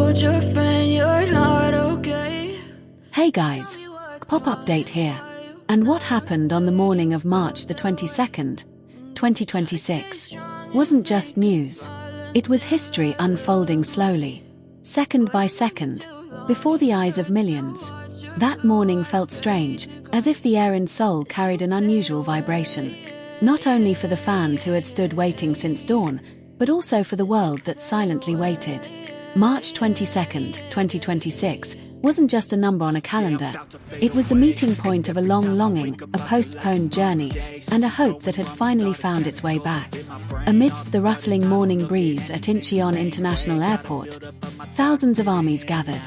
told your friend you're not okay. Hey guys, KPOP update here. And what happened on the morning of March the 22nd, 2026, wasn't just news. It was history unfolding slowly, second by second, before the eyes of millions. That morning felt strange, as if the air in Seoul carried an unusual vibration. Not only for the fans who had stood waiting since dawn, but also for the world that silently waited. March 22nd, 2026, wasn't just a number on a calendar. It was the meeting point of a long longing, a postponed journey, and a hope that had finally found its way back. Amidst the rustling morning breeze at Incheon International Airport, thousands of armies gathered.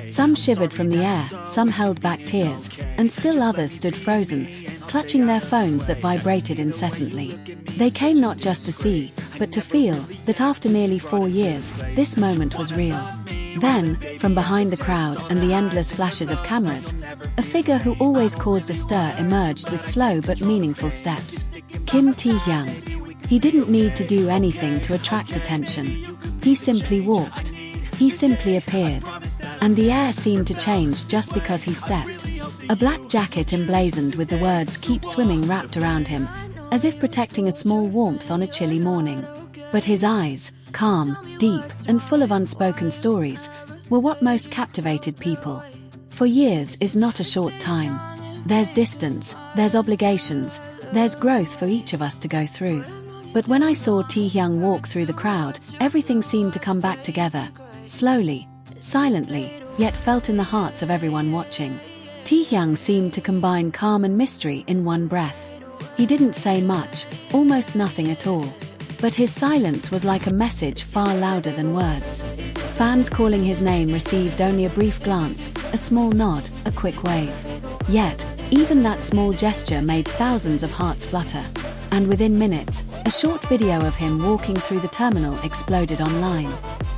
Some shivered from the air, some held back tears, and still others stood frozen, clutching their phones that vibrated incessantly. They came not just to see, but to feel that after nearly 4 years, this moment was real. Then, from behind the crowd and the endless flashes of cameras, a figure who always caused a stir emerged with slow but meaningful steps. Kim Taehyung. He didn't need to do anything to attract attention. He simply walked. He simply appeared. And the air seemed to change just because he stepped. A black jacket emblazoned with the words "Keep Swimming" wrapped around him, as if protecting a small warmth on a chilly morning. But his eyes, calm, deep, and full of unspoken stories, were what most captivated people. For years is not a short time. There's distance, there's obligations, there's growth for each of us to go through. But when I saw Taehyung walk through the crowd, everything seemed to come back together. Slowly, silently, yet felt in the hearts of everyone watching. Taehyung seemed to combine calm and mystery in one breath. He didn't say much, almost nothing at all. But his silence was like a message far louder than words. Fans calling his name received only a brief glance, a small nod, a quick wave. Yet, even that small gesture made thousands of hearts flutter. And within minutes, a short video of him walking through the terminal exploded online.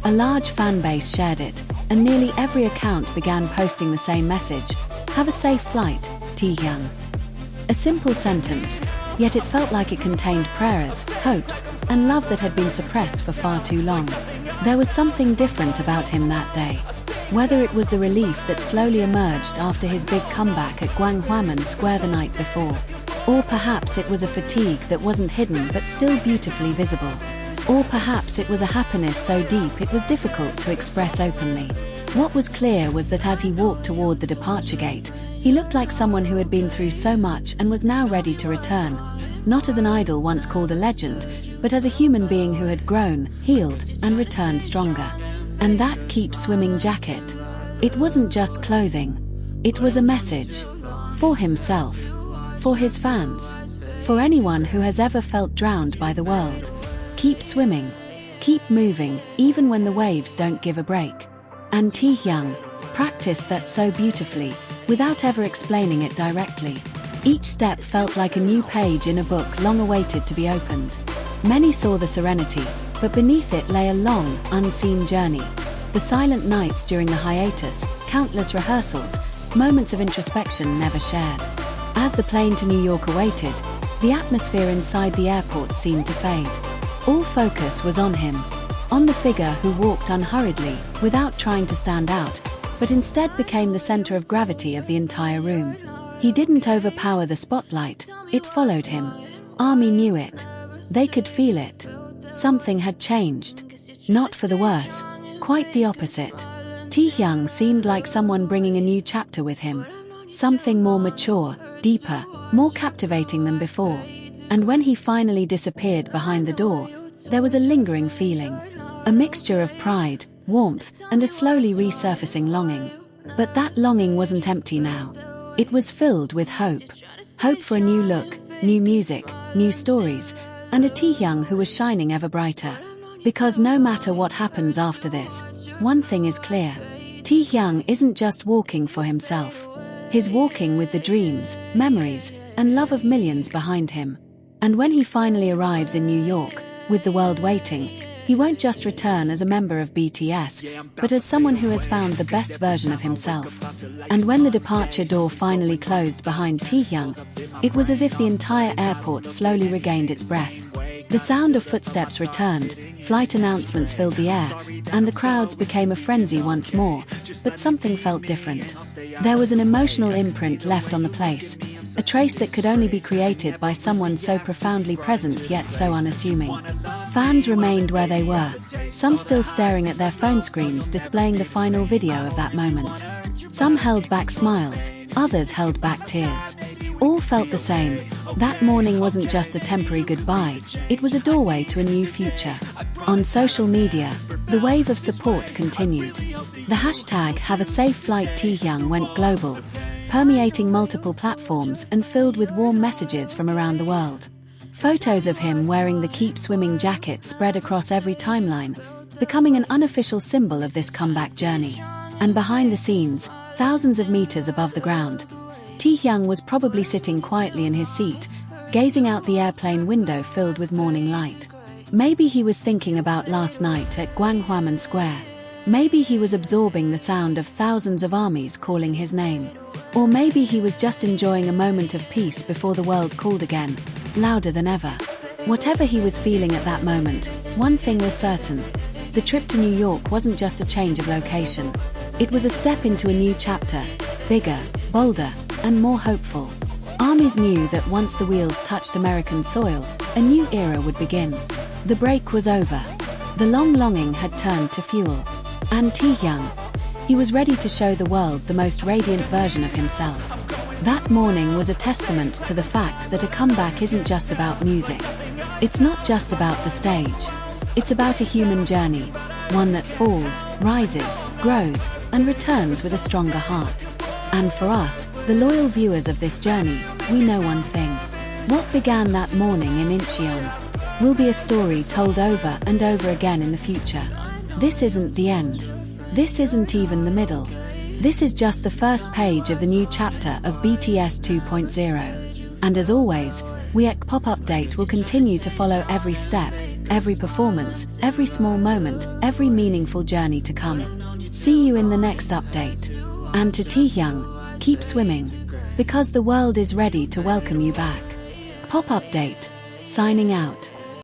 A large fan base shared it, and nearly every account began posting the same message: "Have a safe flight, Taehyung." A simple sentence, yet it felt like it contained prayers, hopes, and love that had been suppressed for far too long. There was something different about him that day. Whether it was the relief that slowly emerged after his big comeback at Gwanghwamun Square the night before, or perhaps it was a fatigue that wasn't hidden but still beautifully visible. Or perhaps it was a happiness so deep it was difficult to express openly. What was clear was that as he walked toward the departure gate, he looked like someone who had been through so much and was now ready to return. Not as an idol once called a legend, but as a human being who had grown, healed, and returned stronger. And that "Keep Swimming" jacket. It wasn't just clothing. It was a message. For himself. For his fans. For anyone who has ever felt drowned by the world. Keep swimming. Keep moving, even when the waves don't give a break. And Taehyung practiced that so beautifully, without ever explaining it directly. Each step felt like a new page in a book long awaited to be opened. Many saw the serenity, but beneath it lay a long, unseen journey. The silent nights during the hiatus, countless rehearsals, moments of introspection never shared. As the plane to New York awaited, the atmosphere inside the airport seemed to fade. All focus was on him, on the figure who walked unhurriedly, without trying to stand out, but instead became the center of gravity of the entire room. He didn't overpower the spotlight, it followed him. Army knew it. They could feel it. Something had changed. Not for the worse, quite the opposite. Taehyung seemed like someone bringing a new chapter with him. Something more mature, deeper, more captivating than before. And when he finally disappeared behind the door, there was a lingering feeling. A mixture of pride, warmth, and a slowly resurfacing longing. But that longing wasn't empty now. It was filled with hope. Hope for a new look, new music, new stories, and a Taehyung who was shining ever brighter. Because no matter what happens after this, one thing is clear. Taehyung isn't just walking for himself. He's walking with the dreams, memories, and love of millions behind him. And when he finally arrives in New York, with the world waiting, he won't just return as a member of BTS, but as someone who has found the best version of himself. And when the departure door finally closed behind Taehyung, it was as if the entire airport slowly regained its breath. The sound of footsteps returned, flight announcements filled the air, and the crowds became a frenzy once more, but something felt different. There was an emotional imprint left on the place, a trace that could only be created by someone so profoundly present yet so unassuming. Fans remained where they were, some still staring at their phone screens displaying the final video of that moment. Some held back smiles, others held back tears. All felt the same. That morning wasn't just a temporary goodbye, it was a doorway to a new future. On social media, the wave of support continued. The hashtag #HaveASafeFlightTaehyung went global, permeating multiple platforms and filled with warm messages from around the world. Photos of him wearing the Keep Swimming jacket spread across every timeline, becoming an unofficial symbol of this comeback journey. And behind the scenes, thousands of meters above the ground, Taehyung was probably sitting quietly in his seat, gazing out the airplane window filled with morning light. Maybe he was thinking about last night at Gwanghwamun Square. Maybe he was absorbing the sound of thousands of armies calling his name. Or maybe he was just enjoying a moment of peace before the world called again, louder than ever. Whatever he was feeling at that moment, one thing was certain. The trip to New York wasn't just a change of location. It was a step into a new chapter, bigger, bolder, and more hopeful. Armies knew that once the wheels touched American soil, a new era would begin. The break was over. The long longing had turned to fuel. And Taehyung, he was ready to show the world the most radiant version of himself. That morning was a testament to the fact that a comeback isn't just about music. It's not just about the stage. It's about a human journey, one that falls, rises, grows, and returns with a stronger heart. And for us, the loyal viewers of this journey, we know one thing. What began that morning in Incheon will be a story told over and over again in the future. This isn't the end. This isn't even the middle. This is just the first page of the new chapter of BTS 2.0. And as always, we at KPOP Update will continue to follow every step, every performance, every small moment, every meaningful journey to come. See you in the next update. And to Taehyung, keep swimming, because the world is ready to welcome you back. KPOP Update, signing out.